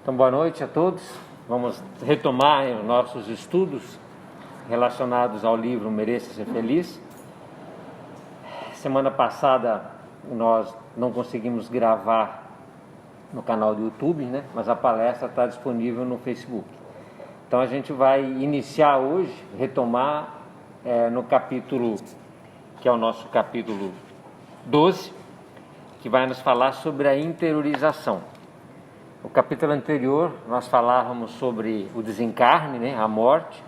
Então, boa noite a todos. Vamos retomar os nossos estudos relacionados ao livro Mereça Ser Feliz. Semana passada nós não conseguimos gravar no canal do YouTube, né? Mas a palestra está disponível no Facebook. Então a gente vai iniciar hoje, retomar no capítulo, que é o nosso capítulo 12, que vai nos falar sobre a interiorização. No capítulo anterior nós falávamos sobre o desencarne, né, a morte,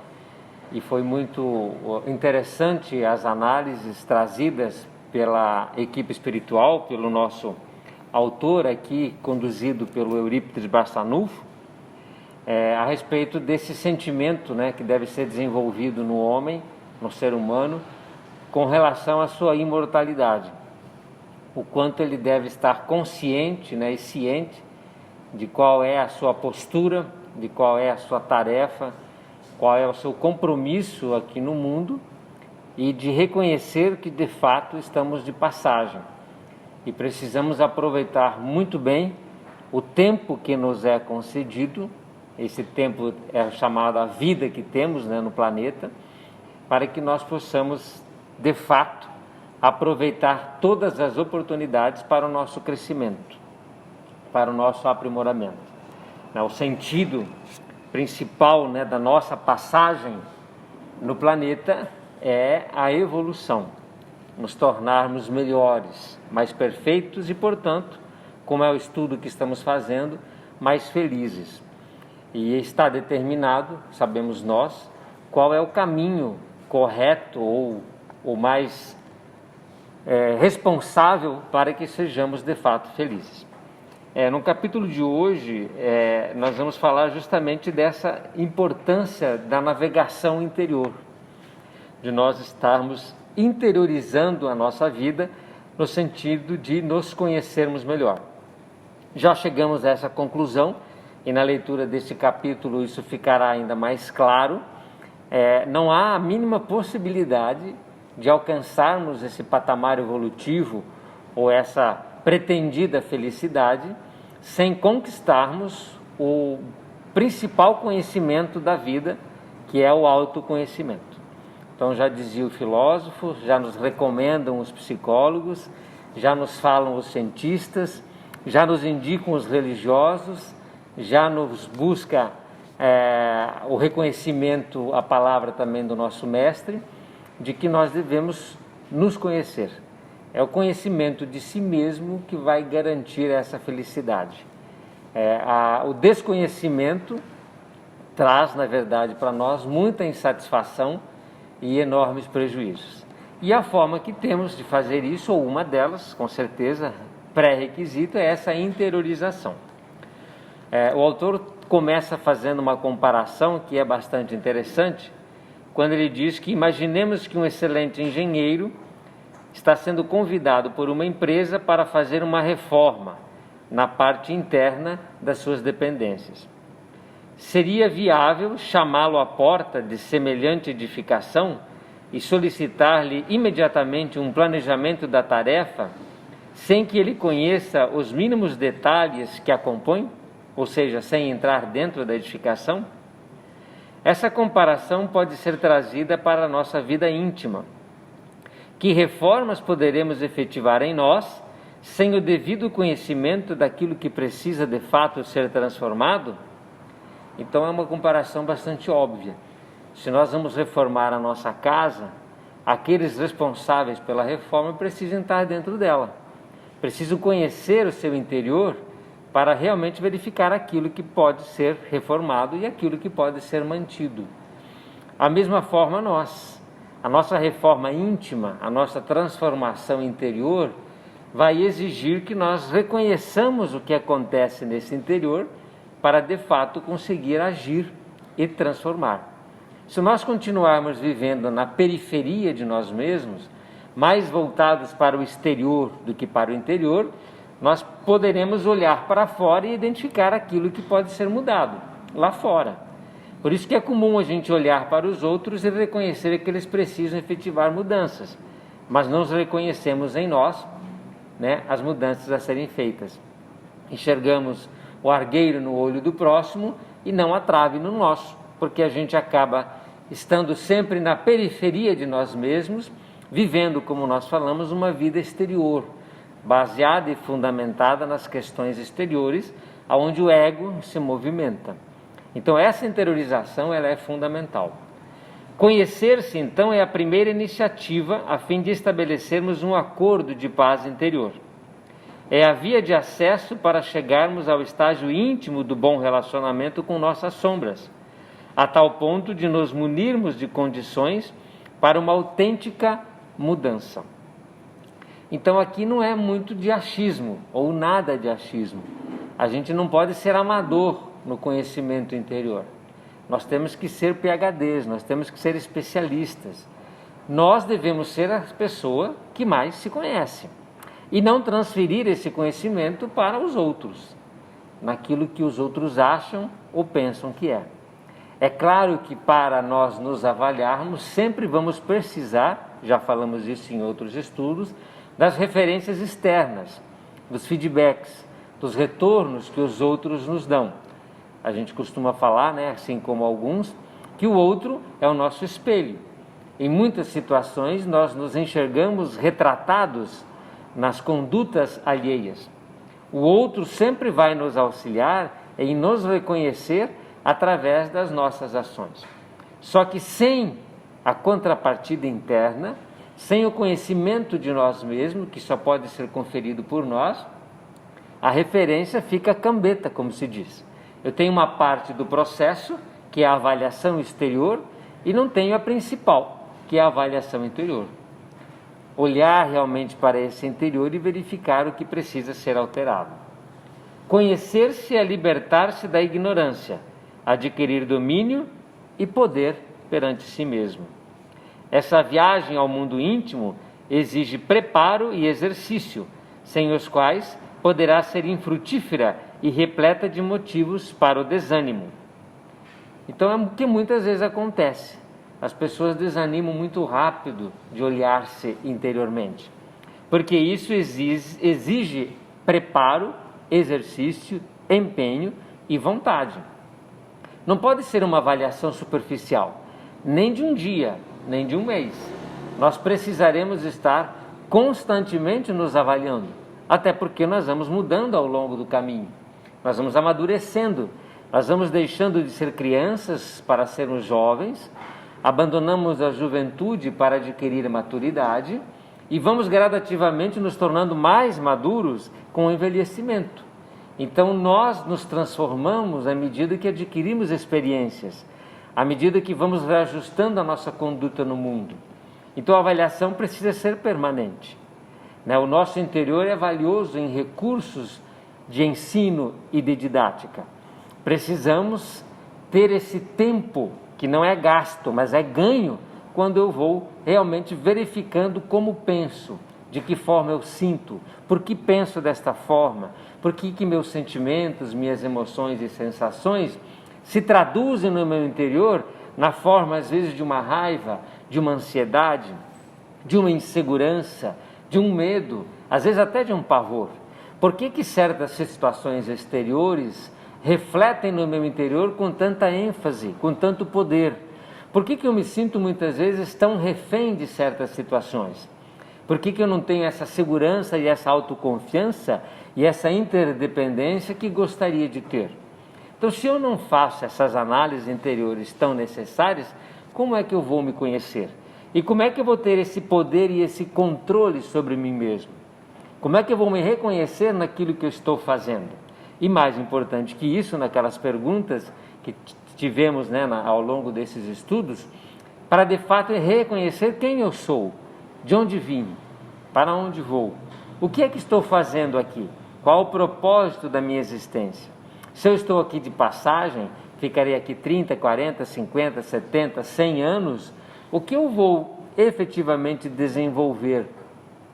e foi muito interessante as análises trazidas pela equipe espiritual, pelo nosso autor aqui, conduzido pelo Eurípides Barçanufo, a respeito desse sentimento, né, que deve ser desenvolvido no homem, no ser humano, com relação à sua imortalidade. O quanto ele deve estar consciente, né, e ciente de qual é a sua postura, de qual é a sua tarefa, qual é o seu compromisso aqui no mundo, e de reconhecer que de fato estamos de passagem e precisamos aproveitar muito bem o tempo que nos é concedido. Esse tempo é chamado a vida que temos, né, no planeta, para que nós possamos de fato aproveitar todas as oportunidades para o nosso crescimento, para o nosso aprimoramento. O sentido principal, né, da nossa passagem no planeta é a evolução, nos tornarmos melhores, mais perfeitos e, portanto, como é o estudo que estamos fazendo, mais felizes. E está determinado, sabemos nós, qual é o caminho correto ou mais responsável para que sejamos de fato felizes. No capítulo de hoje, nós vamos falar justamente dessa importância da navegação interior, de nós estarmos interiorizando a nossa vida no sentido de nos conhecermos melhor. Já chegamos a essa conclusão e na leitura deste capítulo isso ficará ainda mais claro. Não há a mínima possibilidade de alcançarmos esse patamar evolutivo ou essa pretendida felicidade sem conquistarmos o principal conhecimento da vida, que é o autoconhecimento. Então já dizia o filósofo, já nos recomendam os psicólogos, já nos falam os cientistas, já nos indicam os religiosos, já nos busca o reconhecimento, a palavra também do nosso mestre, de que nós devemos nos conhecer. É o conhecimento de si mesmo que vai garantir essa felicidade. O desconhecimento traz, na verdade, para nós muita insatisfação e enormes prejuízos. E a forma que temos de fazer isso, ou uma delas, com certeza, pré-requisito, é essa interiorização. O autor começa fazendo uma comparação que é bastante interessante, quando ele diz que imaginemos que um excelente engenheiro está sendo convidado por uma empresa para fazer uma reforma na parte interna das suas dependências. Seria viável chamá-lo à porta de semelhante edificação e solicitar-lhe imediatamente um planejamento da tarefa, sem que ele conheça os mínimos detalhes que a compõem, ou seja, sem entrar dentro da edificação? Essa comparação pode ser trazida para a nossa vida íntima. Que reformas poderemos efetivar em nós sem o devido conhecimento daquilo que precisa de fato ser transformado? Então é uma comparação bastante óbvia. Se nós vamos reformar a nossa casa, aqueles responsáveis pela reforma precisam estar dentro dela. Precisam conhecer o seu interior para realmente verificar aquilo que pode ser reformado e aquilo que pode ser mantido. A mesma forma a nossa reforma íntima, a nossa transformação interior vai exigir que nós reconheçamos o que acontece nesse interior para de fato conseguir agir e transformar. Se nós continuarmos vivendo na periferia de nós mesmos, mais voltados para o exterior do que para o interior, nós poderemos olhar para fora e identificar aquilo que pode ser mudado lá fora. Por isso que é comum a gente olhar para os outros e reconhecer que eles precisam efetivar mudanças, mas não reconhecemos em nós, né, as mudanças a serem feitas. Enxergamos o argueiro no olho do próximo e não a trave no nosso, porque a gente acaba estando sempre na periferia de nós mesmos, vivendo, como nós falamos, uma vida exterior, baseada e fundamentada nas questões exteriores, onde o ego se movimenta. Então essa interiorização ela é fundamental. Conhecer-se, então, é a primeira iniciativa a fim de estabelecermos um acordo de paz interior. É a via de acesso para chegarmos ao estágio íntimo do bom relacionamento com nossas sombras, a tal ponto de nos munirmos de condições para uma autêntica mudança. Então aqui não é muito de achismo, ou nada de achismo. A gente não pode ser amador no conhecimento interior. Nós temos que ser PhDs, nós temos que ser especialistas. Nós devemos ser a pessoa que mais se conhece e não transferir esse conhecimento para os outros, naquilo que os outros acham ou pensam que é. É claro que para nós nos avaliarmos, sempre vamos precisar, já falamos isso em outros estudos, das referências externas, dos feedbacks, dos retornos que os outros nos dão. A gente costuma falar, assim como alguns, que o outro é o nosso espelho. Em muitas situações nós nos enxergamos retratados nas condutas alheias. O outro sempre vai nos auxiliar em nos reconhecer através das nossas ações. Só que sem a contrapartida interna, sem o conhecimento de nós mesmos, que só pode ser conferido por nós, a referência fica cambeta, como se diz. Eu tenho uma parte do processo, que é a avaliação exterior, e não tenho a principal, que é a avaliação interior. Olhar realmente para esse interior e verificar o que precisa ser alterado. Conhecer-se é libertar-se da ignorância, adquirir domínio e poder perante si mesmo. Essa viagem ao mundo íntimo exige preparo e exercício, sem os quais poderá ser infrutífera e repleta de motivos para o desânimo. Então é o que muitas vezes acontece. As pessoas desanimam muito rápido de olhar-se interiormente, porque isso exige preparo, exercício, empenho e vontade. Não pode ser uma avaliação superficial, nem de um dia, nem de um mês. Nós precisaremos estar constantemente nos avaliando, até porque nós vamos mudando ao longo do caminho. Nós vamos amadurecendo, nós vamos deixando de ser crianças para sermos jovens, abandonamos a juventude para adquirir maturidade e vamos gradativamente nos tornando mais maduros com o envelhecimento. Então nós nos transformamos à medida que adquirimos experiências, à medida que vamos reajustando a nossa conduta no mundo. Então a avaliação precisa ser permanente. O nosso interior é valioso em recursos de ensino e de didática. Precisamos ter esse tempo que não é gasto, mas é ganho, quando eu vou realmente verificando como penso, de que forma eu sinto, por que penso desta forma, por que meus sentimentos, minhas emoções e sensações se traduzem no meu interior na forma, às vezes, de uma raiva, de uma ansiedade, de uma insegurança, de um medo, às vezes até de um pavor. Por que certas situações exteriores refletem no meu interior com tanta ênfase, com tanto poder? Por que eu me sinto muitas vezes tão refém de certas situações? Por que eu não tenho essa segurança e essa autoconfiança e essa interdependência que gostaria de ter? Então, se eu não faço essas análises interiores tão necessárias, como é que eu vou me conhecer? E como é que eu vou ter esse poder e esse controle sobre mim mesmo? Como é que eu vou me reconhecer naquilo que eu estou fazendo? E mais importante que isso, naquelas perguntas que tivemos ao longo desses estudos, para de fato reconhecer quem eu sou, de onde vim, para onde vou, o que é que estou fazendo aqui, qual o propósito da minha existência. Se eu estou aqui de passagem, ficarei aqui 30, 40, 50, 70, 100 anos, o que eu vou efetivamente desenvolver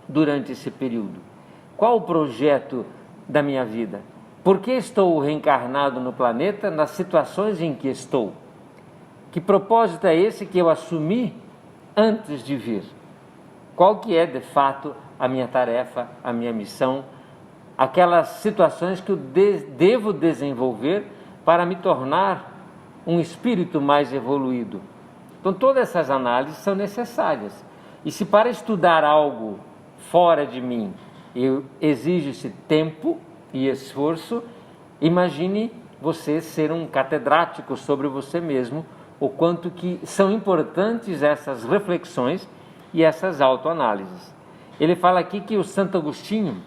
durante esse período? Qual o projeto da minha vida? Por que estou reencarnado no planeta nas situações em que estou? Que propósito é esse que eu assumi antes de vir? Qual que é, de fato, a minha tarefa, a minha missão, aquelas situações que eu devo desenvolver para me tornar um espírito mais evoluído. Então todas essas análises são necessárias. E se para estudar algo fora de mim exige-se tempo e esforço, imagine você ser um catedrático sobre você mesmo, o quanto que são importantes essas reflexões e essas autoanálises. Ele fala aqui que o Santo Agostinho,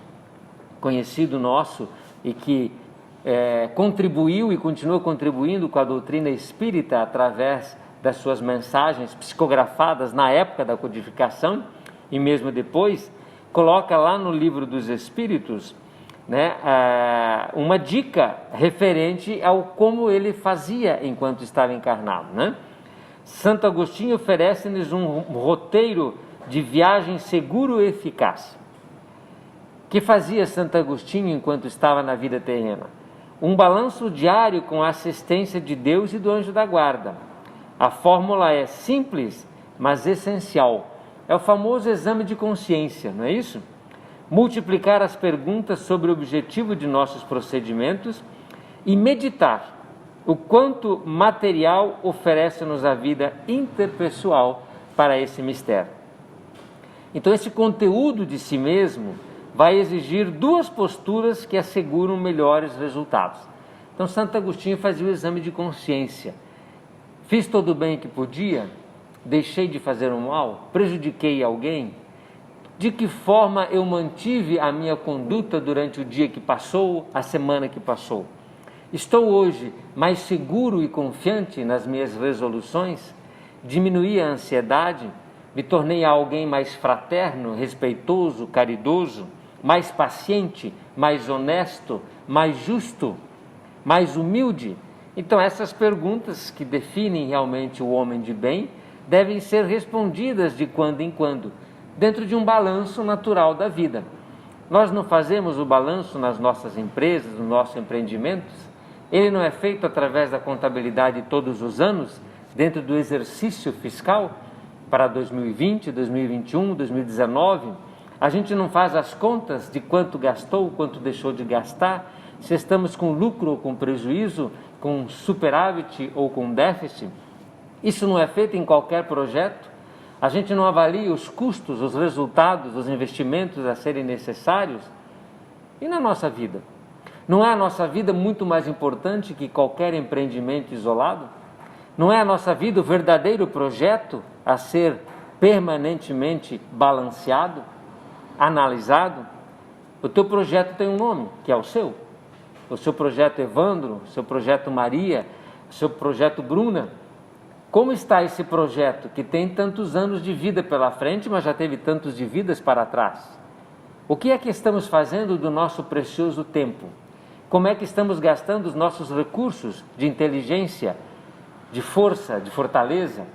conhecido nosso e que contribuiu e continua contribuindo com a doutrina espírita através das suas mensagens psicografadas na época da codificação e mesmo depois, coloca lá no Livro dos Espíritos, né, uma dica referente ao como ele fazia enquanto estava encarnado, né? Santo Agostinho oferece-nos um roteiro de viagem seguro e eficaz. O que fazia Santo Agostinho enquanto estava na vida terrena? Um balanço diário com a assistência de Deus e do anjo da guarda. A fórmula é simples, mas essencial. É o famoso exame de consciência, não é isso? Multiplicar as perguntas sobre o objetivo de nossos procedimentos e meditar o quanto material oferece-nos a vida interpessoal para esse mistério. Então, esse conteúdo de si mesmo vai exigir duas posturas que asseguram melhores resultados. Então, Santo Agostinho fazia o exame de consciência. Fiz todo o bem que podia? Deixei de fazer o mal? Prejudiquei alguém? De que forma eu mantive a minha conduta durante o dia que passou, a semana que passou? Estou hoje mais seguro e confiante nas minhas resoluções? Diminuí a ansiedade? Me tornei alguém mais fraterno, respeitoso, caridoso, mais paciente, mais honesto, mais justo, mais humilde? Então, essas perguntas que definem realmente o homem de bem devem ser respondidas de quando em quando, dentro de um balanço natural da vida. Nós não fazemos o balanço nas nossas empresas, nos nossos empreendimentos? Ele não é feito através da contabilidade todos os anos, dentro do exercício fiscal para 2020, 2021, 2019? A gente não faz as contas de quanto gastou, quanto deixou de gastar, se estamos com lucro ou com prejuízo, com superávit ou com déficit? Isso não é feito em qualquer projeto? A gente não avalia os custos, os resultados, os investimentos a serem necessários? E na nossa vida? Não é a nossa vida muito mais importante que qualquer empreendimento isolado? Não é a nossa vida o verdadeiro projeto a ser permanentemente balanceado, analisado? O teu projeto tem um nome, que é o seu. O seu projeto Evandro, o seu projeto Maria, o seu projeto Bruna. Como está esse projeto que tem tantos anos de vida pela frente, mas já teve tantos de vidas para trás? O que é que estamos fazendo do nosso precioso tempo? Como é que estamos gastando os nossos recursos de inteligência, de força, de fortaleza?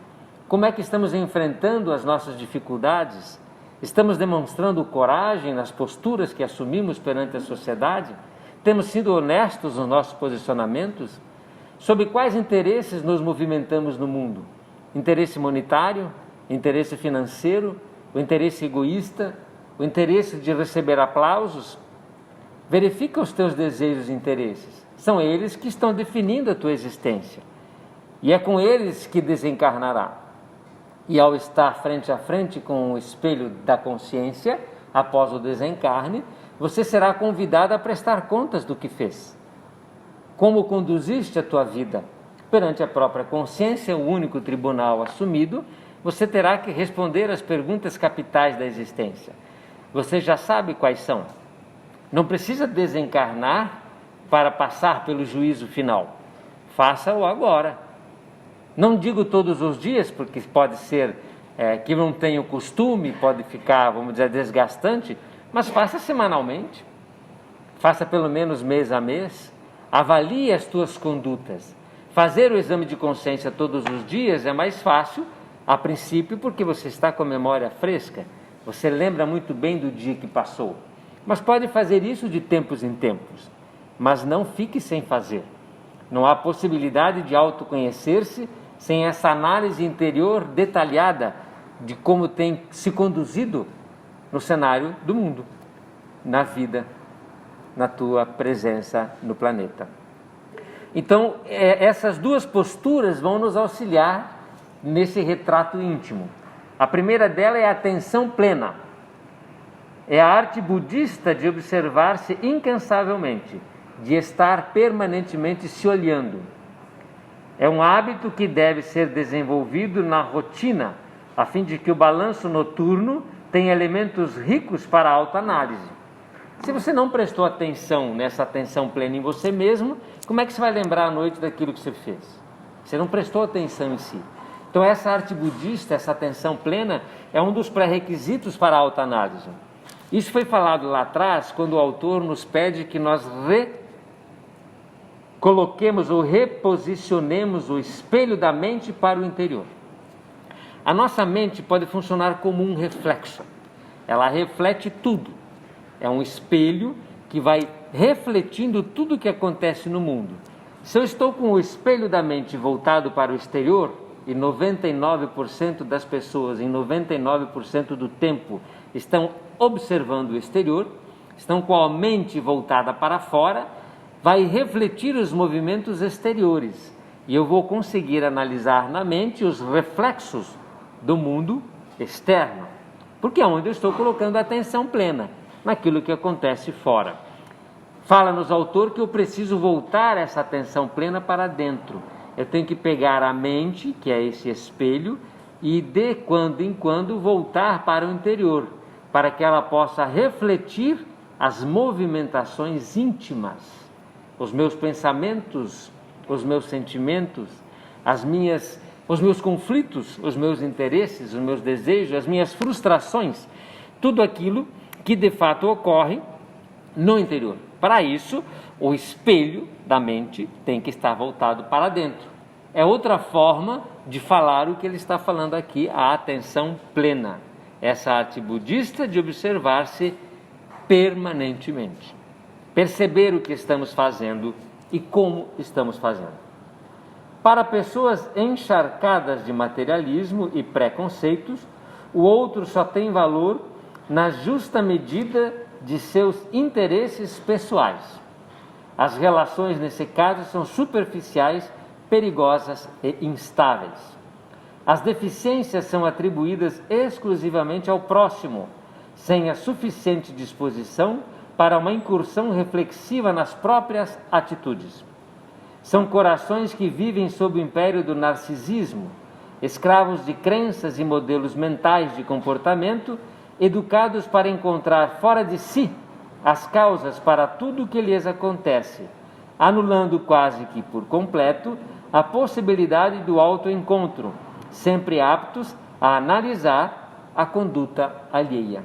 Como é que estamos enfrentando as nossas dificuldades? Estamos demonstrando coragem nas posturas que assumimos perante a sociedade? Temos sido honestos nos nossos posicionamentos? Sobre quais interesses nos movimentamos no mundo? Interesse monetário? Interesse financeiro? O interesse egoísta? O interesse de receber aplausos? Verifica os teus desejos e interesses. São eles que estão definindo a tua existência. E é com eles que desencarnará. E ao estar frente a frente com o espelho da consciência, após o desencarne, você será convidado a prestar contas do que fez. Como conduziste a tua vida? Perante a própria consciência, o único tribunal assumido, você terá que responder às perguntas capitais da existência. Você já sabe quais são. Não precisa desencarnar para passar pelo juízo final. Faça-o agora. Não digo todos os dias, porque pode ser que não tenha o costume, pode ficar, vamos dizer, desgastante, mas faça semanalmente. Faça pelo menos mês a mês. Avalie as tuas condutas. Fazer o exame de consciência todos os dias é mais fácil, a princípio, porque você está com a memória fresca. Você lembra muito bem do dia que passou. Mas pode fazer isso de tempos em tempos. Mas não fique sem fazer. Não há possibilidade de autoconhecer-se sem essa análise interior detalhada de como tem se conduzido no cenário do mundo, na vida na tua presença no planeta. Então, essas duas posturas vão nos auxiliar nesse retrato íntimo. A primeira dela é a atenção plena. É a arte budista de observar-se incansavelmente, de estar permanentemente se olhando. É um hábito que deve ser desenvolvido na rotina, a fim de que o balanço noturno tenha elementos ricos para a autoanálise. Se você não prestou atenção nessa atenção plena em você mesmo, como é que você vai lembrar à noite daquilo que você fez? Você não prestou atenção em si. Então essa arte budista, essa atenção plena, é um dos pré-requisitos para a autoanálise. Isso foi falado lá atrás, quando o autor nos pede que nós coloquemos ou reposicionemos o espelho da mente para o interior. A nossa mente pode funcionar como um reflexo. Ela reflete tudo. É um espelho que vai refletindo tudo o que acontece no mundo. Se eu estou com o espelho da mente voltado para o exterior, e 99% das pessoas, em 99% do tempo, estão observando o exterior, estão com a mente voltada para fora, vai refletir os movimentos exteriores. E eu vou conseguir analisar na mente os reflexos do mundo externo, porque é onde eu estou colocando a atenção plena, naquilo que acontece fora. Fala-nos o autor que eu preciso voltar essa atenção plena para dentro. Eu tenho que pegar a mente, que é esse espelho, e de quando em quando voltar para o interior, para que ela possa refletir as movimentações íntimas, os meus pensamentos, os meus sentimentos, os meus conflitos, os meus interesses, os meus desejos, as minhas frustrações, tudo aquilo que de fato ocorre no interior. Para isso, o espelho da mente tem que estar voltado para dentro. É outra forma de falar o que ele está falando aqui, a atenção plena. Essa arte budista de observar-se permanentemente. Perceber o que estamos fazendo e como estamos fazendo. Para pessoas encharcadas de materialismo e preconceitos, o outro só tem valor na justa medida de seus interesses pessoais. As relações, nesse caso, são superficiais, perigosas e instáveis. As deficiências são atribuídas exclusivamente ao próximo, sem a suficiente disposição para uma incursão reflexiva nas próprias atitudes. São corações que vivem sob o império do narcisismo, escravos de crenças e modelos mentais de comportamento, educados para encontrar fora de si as causas para tudo o que lhes acontece, anulando quase que por completo a possibilidade do autoencontro, sempre aptos a analisar a conduta alheia.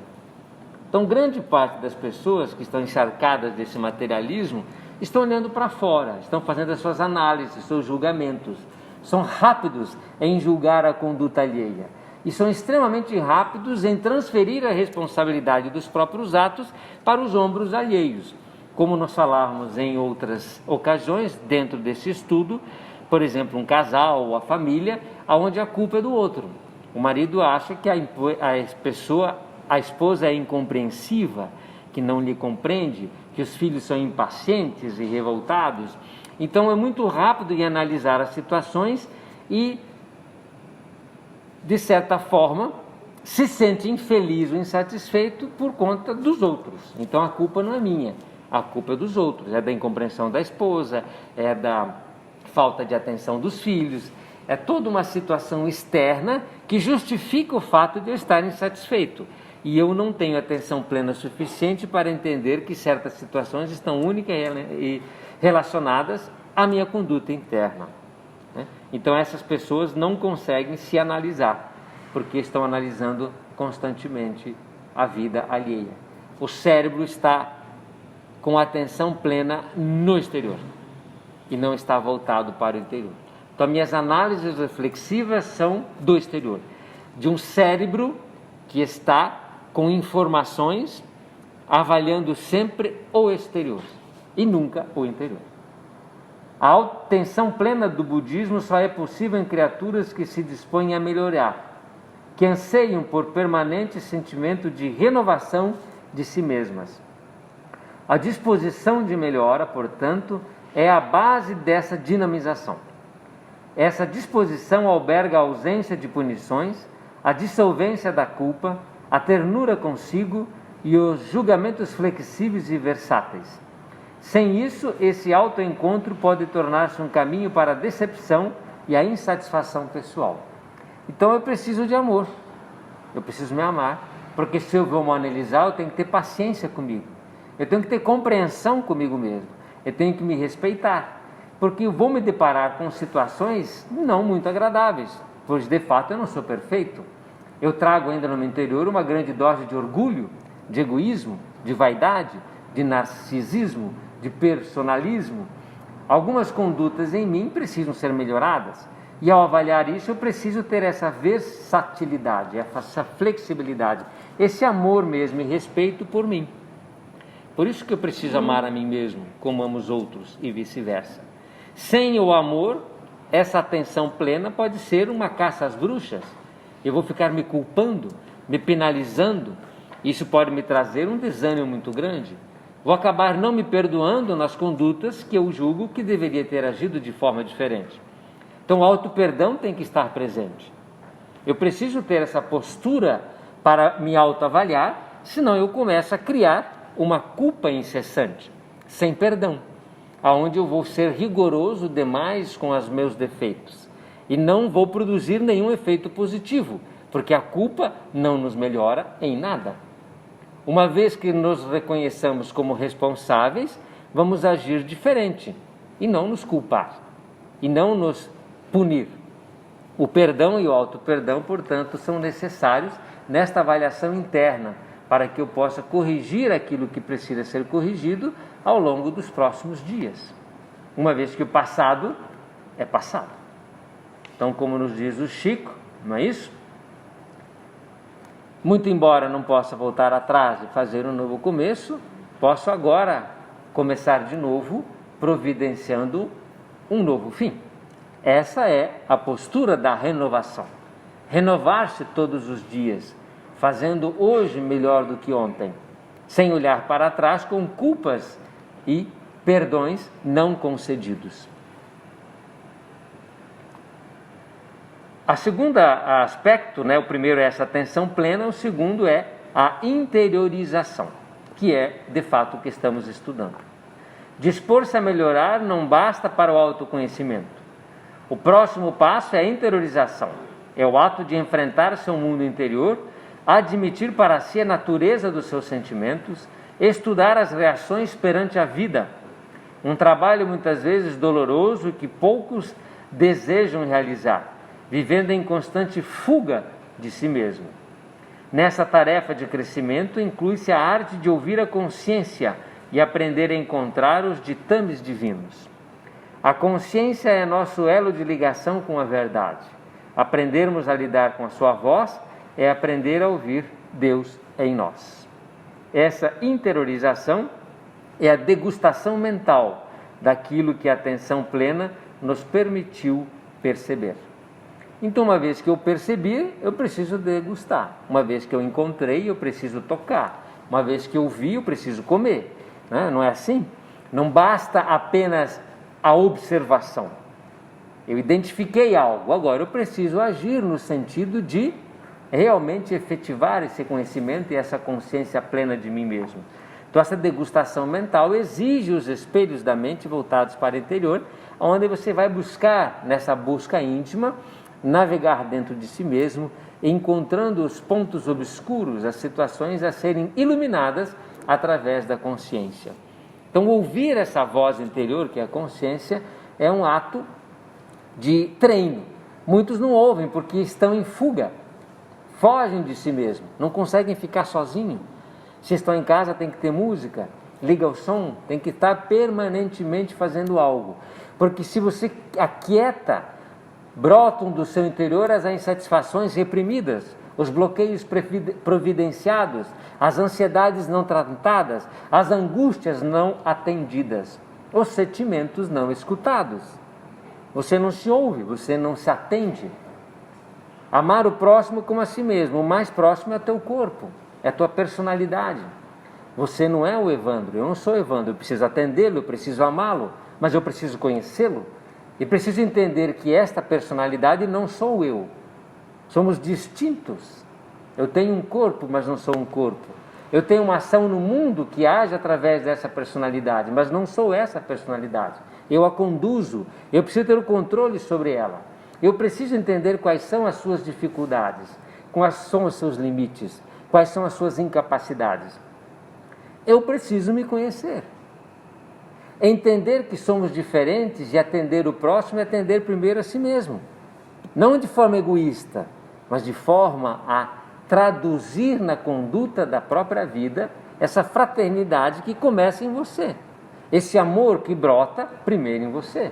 Então, grande parte das pessoas que estão encharcadas desse materialismo estão olhando para fora, estão fazendo as suas análises, seus julgamentos, são rápidos em julgar a conduta alheia. E são extremamente rápidos em transferir a responsabilidade dos próprios atos para os ombros alheios. Como nós falávamos em outras ocasiões, dentro desse estudo, por exemplo, um casal ou a família, onde a culpa é do outro. O marido acha que a esposa é incompreensiva, que não lhe compreende, que os filhos são impacientes e revoltados. Então é muito rápido em analisar as situações e, de certa forma, se sente infeliz ou insatisfeito por conta dos outros. Então a culpa não é minha, a culpa é dos outros, é da incompreensão da esposa, é da falta de atenção dos filhos, é toda uma situação externa que justifica o fato de eu estar insatisfeito. E eu não tenho atenção plena suficiente para entender que certas situações estão únicas e relacionadas à minha conduta interna. Então essas pessoas não conseguem se analisar, porque estão analisando constantemente a vida alheia. O cérebro está com a atenção plena no exterior e não está voltado para o interior. Então minhas análises reflexivas são do exterior, de um cérebro que está com informações avaliando sempre o exterior e nunca o interior. A atenção plena do budismo só é possível em criaturas que se dispõem a melhorar, que anseiam por permanente sentimento de renovação de si mesmas. A disposição de melhora, portanto, é a base dessa dinamização. Essa disposição alberga a ausência de punições, a dissolvência da culpa, a ternura consigo e os julgamentos flexíveis e versáteis. Sem isso, esse autoencontro pode tornar-se um caminho para a decepção e a insatisfação pessoal. Então eu preciso de amor, eu preciso me amar, porque se eu vou me analisar, eu tenho que ter paciência comigo, eu tenho que ter compreensão comigo mesmo, eu tenho que me respeitar, porque eu vou me deparar com situações não muito agradáveis, pois de fato eu não sou perfeito. Eu trago ainda no meu interior uma grande dose de orgulho, de egoísmo, de vaidade, de narcisismo, de personalismo. Algumas condutas em mim precisam ser melhoradas, e ao avaliar isso eu preciso ter essa versatilidade, essa flexibilidade, esse amor mesmo e respeito por mim. Por isso que eu preciso amar a mim mesmo como amo os outros e vice-versa. Sem o amor, essa atenção plena pode ser uma caça às bruxas. Eu vou ficar me culpando, me penalizando. Isso pode me trazer um desânimo muito grande. Vou acabar não me perdoando nas condutas que eu julgo que deveria ter agido de forma diferente. Então o auto-perdão tem que estar presente. Eu preciso ter essa postura para me autoavaliar, senão eu começo a criar uma culpa incessante, sem perdão, aonde eu vou ser rigoroso demais com os meus defeitos e não vou produzir nenhum efeito positivo, porque a culpa não nos melhora em nada. Uma vez que nos reconheçamos como responsáveis, vamos agir diferente e não nos culpar, e não nos punir. O perdão e o auto-perdão, portanto, são necessários nesta avaliação interna, para que eu possa corrigir aquilo que precisa ser corrigido ao longo dos próximos dias, uma vez que o passado é passado. Então, como nos diz o Chico, não é isso? Muito embora não possa voltar atrás e fazer um novo começo, posso agora começar de novo, providenciando um novo fim. Essa é a postura da renovação. Renovar-se todos os dias, fazendo hoje melhor do que ontem, sem olhar para trás com culpas e perdões não concedidos. A segunda aspecto, o primeiro é essa atenção plena, o segundo é a interiorização, que é de fato o que estamos estudando. Dispor-se a melhorar não basta para o autoconhecimento. O próximo passo é a interiorização, é o ato de enfrentar seu mundo interior, admitir para si a natureza dos seus sentimentos, estudar as reações perante a vida. Um trabalho muitas vezes doloroso que poucos desejam realizar, vivendo em constante fuga de si mesmo. Nessa tarefa de crescimento inclui-se a arte de ouvir a consciência e aprender a encontrar os ditames divinos. A consciência é nosso elo de ligação com a verdade. Aprendermos a lidar com a sua voz é aprender a ouvir Deus em nós. Essa interiorização é a degustação mental daquilo que a atenção plena nos permitiu perceber. Então, uma vez que eu percebi, eu preciso degustar. Uma vez que eu encontrei, eu preciso tocar. Uma vez que eu vi, eu preciso comer. Não é assim? Não basta apenas a observação. Eu identifiquei algo, agora eu preciso agir no sentido de realmente efetivar esse conhecimento e essa consciência plena de mim mesmo. Então essa degustação mental exige os espelhos da mente voltados para o interior, onde você vai buscar, nessa busca íntima, navegar dentro de si mesmo, encontrando os pontos obscuros, as situações a serem iluminadas através da consciência. Então ouvir essa voz interior, que é a consciência, é um ato de treino. Muitos não ouvem porque estão em fuga, fogem de si mesmo, não conseguem ficar sozinhos. Se estão em casa, tem que ter música, liga o som, tem que estar permanentemente fazendo algo, porque se você aquieta, brotam do seu interior as insatisfações reprimidas, os bloqueios providenciados, as ansiedades não tratadas, as angústias não atendidas, os sentimentos não escutados. Você não se ouve, você não se atende. Amar o próximo como a si mesmo, o mais próximo é o teu corpo, é a tua personalidade. Você não é o Evandro, eu não sou o Evandro, eu preciso atendê-lo, eu preciso amá-lo, mas eu preciso conhecê-lo e preciso entender que esta personalidade não sou eu. Somos distintos. Eu tenho um corpo, mas não sou um corpo. Eu tenho uma ação no mundo que age através dessa personalidade, mas não sou essa personalidade. Eu a conduzo, eu preciso ter o controle sobre ela. Eu preciso entender quais são as suas dificuldades, quais são os seus limites, quais são as suas incapacidades. Eu preciso me conhecer. Entender que somos diferentes e atender o próximo é atender primeiro a si mesmo. Não de forma egoísta, mas de forma a traduzir na conduta da própria vida essa fraternidade que começa em você. Esse amor que brota primeiro em você.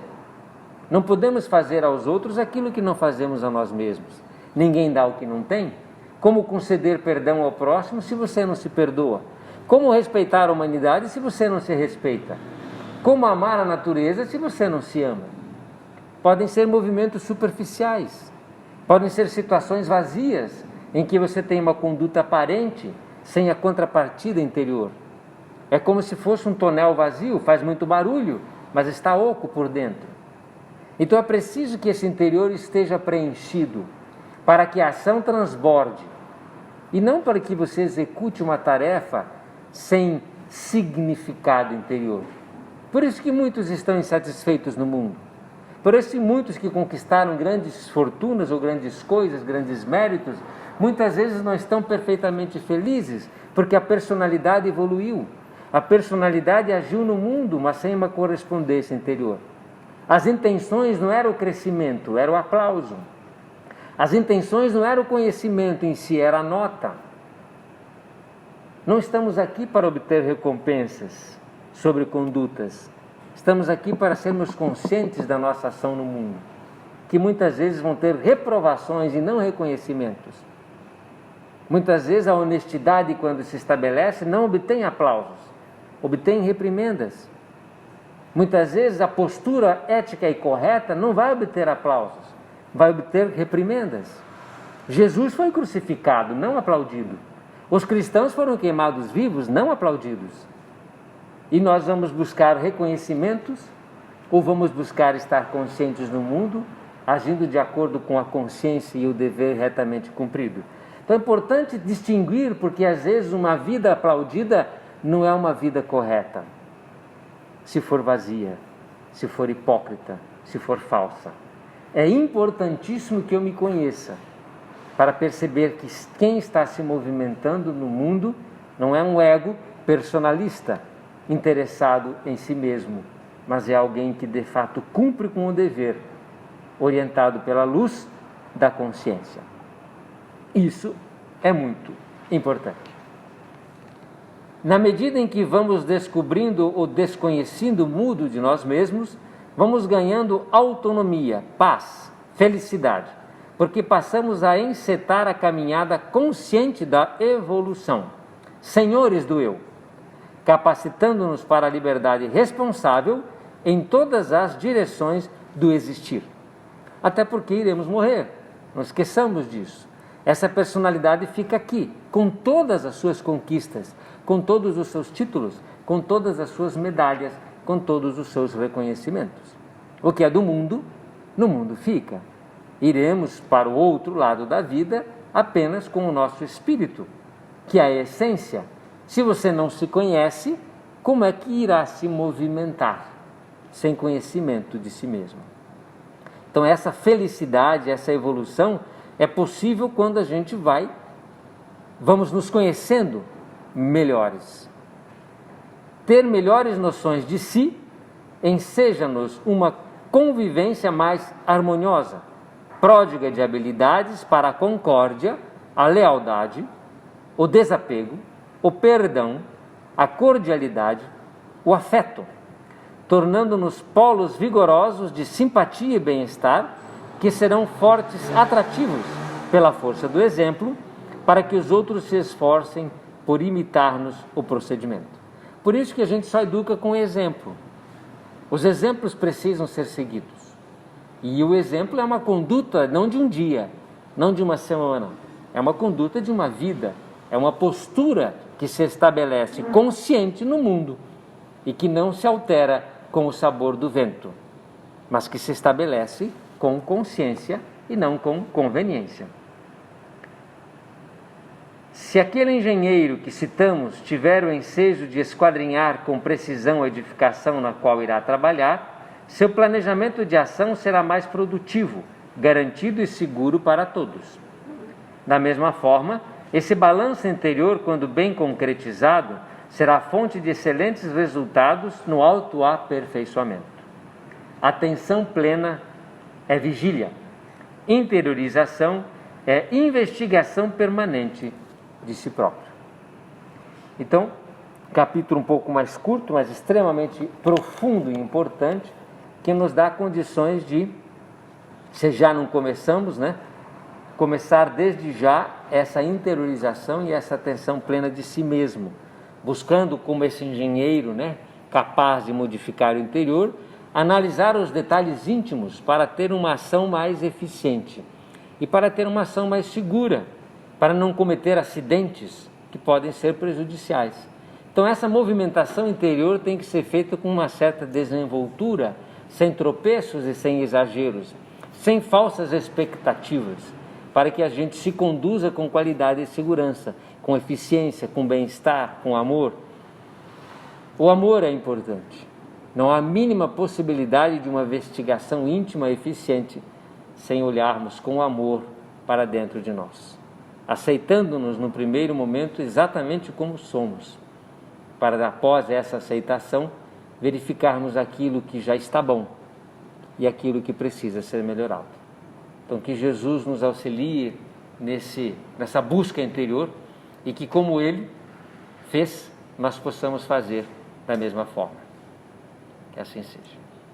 Não podemos fazer aos outros aquilo que não fazemos a nós mesmos. Ninguém dá o que não tem. Como conceder perdão ao próximo se você não se perdoa? Como respeitar a humanidade se você não se respeita? Como amar a natureza se você não se ama? Podem ser movimentos superficiais, podem ser situações vazias, em que você tem uma conduta aparente, sem a contrapartida interior. É como se fosse um tonel vazio, faz muito barulho, mas está oco por dentro. Então é preciso que esse interior esteja preenchido, para que a ação transborde, e não para que você execute uma tarefa sem significado interior. Por isso que muitos estão insatisfeitos no mundo. Por isso que muitos que conquistaram grandes fortunas ou grandes coisas, grandes méritos, muitas vezes não estão perfeitamente felizes, porque a personalidade evoluiu. A personalidade agiu no mundo, mas sem uma correspondência interior. As intenções não eram o crescimento, era o aplauso. As intenções não eram o conhecimento em si, era a nota. Não estamos aqui para obter recompensas sobre condutas. Estamos aqui para sermos conscientes da nossa ação no mundo, que muitas vezes vão ter reprovações e não reconhecimentos. Muitas vezes a honestidade, quando se estabelece, não obtém aplausos, obtém reprimendas. Muitas vezes a postura ética e correta não vai obter aplausos, vai obter reprimendas. Jesus foi crucificado, não aplaudido. Os cristãos foram queimados vivos, não aplaudidos. E nós vamos buscar reconhecimentos ou vamos buscar estar conscientes no mundo, agindo de acordo com a consciência e o dever retamente cumprido? Então é importante distinguir, porque às vezes uma vida aplaudida não é uma vida correta. Se for vazia, se for hipócrita, se for falsa. É importantíssimo que eu me conheça, para perceber que quem está se movimentando no mundo não é um ego personalista, interessado em si mesmo, mas é alguém que de fato cumpre com o dever, orientado pela luz da consciência. Isso é muito importante. Na medida em que vamos descobrindo ou desconhecendo o mundo de nós mesmos, vamos ganhando autonomia, paz, felicidade, porque passamos a encetar a caminhada consciente da evolução, senhores do eu, capacitando-nos para a liberdade responsável em todas as direções do existir. Até porque iremos morrer, não esqueçamos disso. Essa personalidade fica aqui, com todas as suas conquistas, com todos os seus títulos, com todas as suas medalhas, com todos os seus reconhecimentos. O que é do mundo, no mundo fica. Iremos para o outro lado da vida apenas com o nosso espírito, que é a essência. Se você não se conhece, como é que irá se movimentar sem conhecimento de si mesmo? Então essa felicidade, essa evolução é possível quando a gente vamos nos conhecendo melhores. Ter melhores noções de si enseja-nos uma convivência mais harmoniosa, pródiga de habilidades para a concórdia, a lealdade, o desapego, o perdão, a cordialidade, o afeto, tornando-nos polos vigorosos de simpatia e bem-estar, que serão fortes atrativos pela força do exemplo, para que os outros se esforcem por imitar-nos o procedimento. Por isso que a gente só educa com exemplo. Os exemplos precisam ser seguidos. E o exemplo é uma conduta não de um dia, não de uma semana, é uma conduta de uma vida, É uma postura que se estabelece consciente no mundo e que não se altera com o sabor do vento, mas que se estabelece com consciência e não com conveniência. Se aquele engenheiro que citamos tiver o ensejo de esquadrinhar com precisão a edificação na qual irá trabalhar, seu planejamento de ação será mais produtivo, garantido e seguro para todos. Da mesma forma, esse balanço interior, quando bem concretizado, será fonte de excelentes resultados no autoaperfeiçoamento. Atenção plena é vigília. Interiorização é investigação permanente de si próprio. Então, capítulo um pouco mais curto, mas extremamente profundo e importante, que nos dá condições de, se já não começamos, começar desde já essa interiorização e essa atenção plena de si mesmo, buscando como esse engenheiro, capaz de modificar o interior, analisar os detalhes íntimos para ter uma ação mais eficiente e para ter uma ação mais segura, para não cometer acidentes que podem ser prejudiciais. Então essa movimentação interior tem que ser feita com uma certa desenvoltura, sem tropeços e sem exageros, sem falsas expectativas, para que a gente se conduza com qualidade e segurança, com eficiência, com bem-estar, com amor. O amor é importante. Não há a mínima possibilidade de uma investigação íntima e eficiente sem olharmos com amor para dentro de nós, aceitando-nos no primeiro momento exatamente como somos, para após essa aceitação verificarmos aquilo que já está bom e aquilo que precisa ser melhorado. Então que Jesus nos auxilie nessa busca interior e que, como Ele fez, nós possamos fazer da mesma forma. Que assim seja.